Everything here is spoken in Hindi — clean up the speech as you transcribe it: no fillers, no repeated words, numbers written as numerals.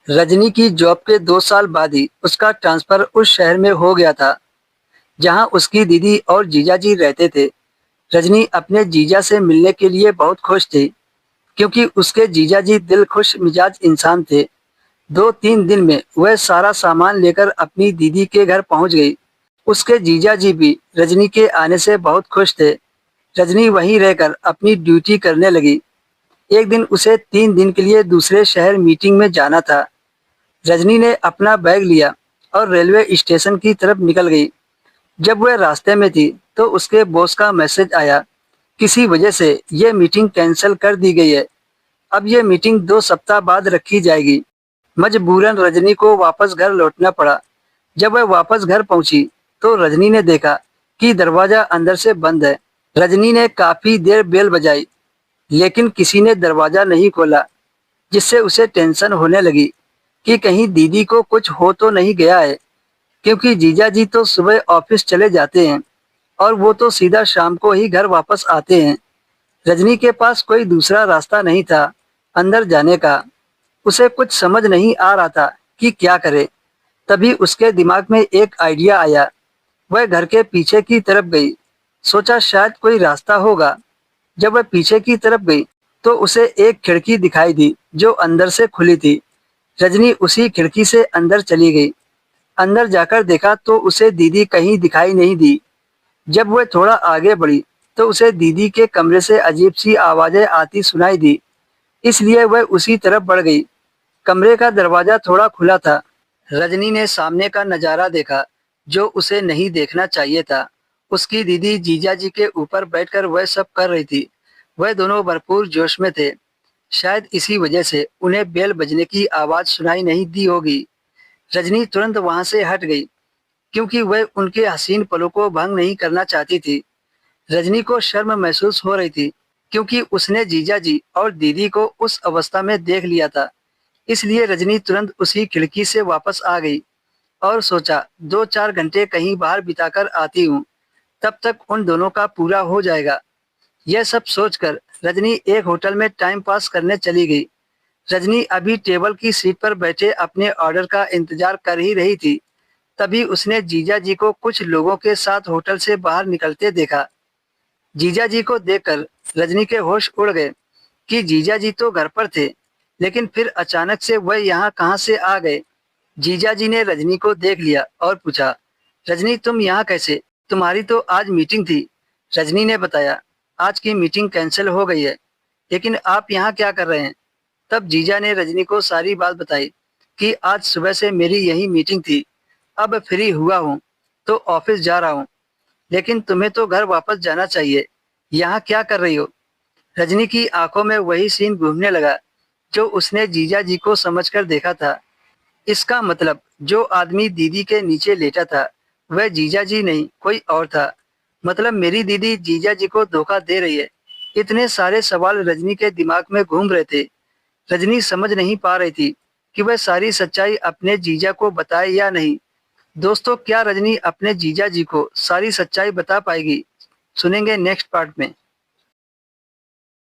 रजनी की जॉब के 2 साल बाद ही उसका ट्रांसफर उस शहर में हो गया था, जहां उसकी दीदी और जीजाजी रहते थे। रजनी अपने जीजा से मिलने के लिए बहुत खुश थी, क्योंकि उसके जीजाजी दिलखुश मिजाज इंसान थे। 2-3 दिन में वह सारा सामान लेकर अपनी दीदी के घर पहुंच गई। उसके जीजाजी भी रजनी के आने से बहुत खुश थे। रजनी वहीं रहकर अपनी ड्यूटी करने लगी। एक दिन उसे 3 दिन के लिए दूसरे शहर मीटिंग में जाना था। रजनी ने अपना बैग लिया और रेलवे स्टेशन की तरफ निकल गई। जब वह रास्ते में थी तो उसके बॉस का मैसेज आया, किसी वजह से ये मीटिंग कैंसिल कर दी गई है। अब ये मीटिंग 2 सप्ताह बाद रखी जाएगी। मजबूरन रजनी को वापस घर लौटना पड़ा। जब वह वापस घर पहुंची तो रजनी ने देखा कि दरवाजा अंदर से बंद है। रजनी ने काफी देर बेल बजाई, लेकिन किसी ने दरवाजा नहीं खोला, जिससे उसे टेंशन होने लगी कि कहीं दीदी को कुछ हो तो नहीं गया है, क्योंकि जीजाजी तो सुबह ऑफिस चले जाते हैं और वो तो सीधा शाम को ही घर वापस आते हैं। रजनी के पास कोई दूसरा रास्ता नहीं था अंदर जाने का। उसे कुछ समझ नहीं आ रहा था कि क्या करे। तभी उसके दिमाग में एक आइडिया आया। वह घर के पीछे की तरफ गई, सोचा शायद कोई रास्ता होगा। जब वह पीछे की तरफ गई तो उसे एक खिड़की दिखाई दी जो अंदर से खुली थी। रजनी उसी खिड़की से अंदर चली गई। अंदर जाकर देखा तो उसे दीदी कहीं दिखाई नहीं दी। जब वह थोड़ा आगे बढ़ी तो उसे दीदी के कमरे से अजीब सी आवाजें आती सुनाई दी, इसलिए वह उसी तरफ बढ़ गई। कमरे का दरवाजा थोड़ा खुला था। रजनी ने सामने का नजारा देखा, जो उसे नहीं देखना चाहिए था। उसकी दीदी जीजाजी के ऊपर बैठकर वह सब कर रही थी। वह दोनों भरपूर जोश में थे। शायद इसी वजह से उन्हें बेल बजने की आवाज सुनाई नहीं दी होगी। रजनी तुरंत वहां से हट गई, क्योंकि वह उनके हसीन पलों को भंग नहीं करना चाहती थी। रजनी को शर्म महसूस हो रही थी, क्योंकि उसने जीजाजी और दीदी को उस अवस्था में देख लिया था। इसलिए रजनी तुरंत उसी खिड़की से वापस आ गई और सोचा 2-4 घंटे कहीं बाहर बिताकर आती हूँ, तब तक उन दोनों का पूरा हो जाएगा। यह सब सोचकर रजनी एक होटल में टाइम पास करने चली गई। रजनी अभी टेबल की सीट पर बैठे अपने ऑर्डर का इंतजार कर ही रही थी। तभी उसने जीजाजी को कुछ लोगों के साथ होटल से बाहर निकलते देखा। जीजाजी को देखकर रजनी के होश उड़ गए कि जीजाजी तो घर पर थे, लेकिन फिर अचानक से वह यहाँ कहाँ से आ गए। जीजाजी ने रजनी को देख लिया और पूछा, रजनी तुम यहाँ कैसे? तुम्हारी तो आज मीटिंग थी। रजनी ने बताया, आज की मीटिंग कैंसिल हो गई है, लेकिन आप यहाँ क्या कर रहे हैं? तब जीजा ने रजनी को सारी बात बताई कि आज सुबह से मेरी यही मीटिंग थी। अब फ्री हुआ हूँ तो ऑफिस जा रहा हूँ, लेकिन तुम्हें तो घर वापस जाना चाहिए। यहाँ क्या कर रही हो? रजनी की आंखों में वही सीन घूमने लगा जो उसने जीजा जी को समझकर देखा था। इसका मतलब जो आदमी दीदी के नीचे लेटा था वह जीजा जी नहीं कोई और था। मतलब मेरी दीदी जीजा जी को धोखा दे रही है। इतने सारे सवाल रजनी के दिमाग में घूम रहे थे। रजनी समझ नहीं पा रही थी कि वह सारी सच्चाई अपने जीजा को बताए या नहीं। दोस्तों, क्या रजनी अपने जीजा जी को सारी सच्चाई बता पाएगी? सुनेंगे नेक्स्ट पार्ट में।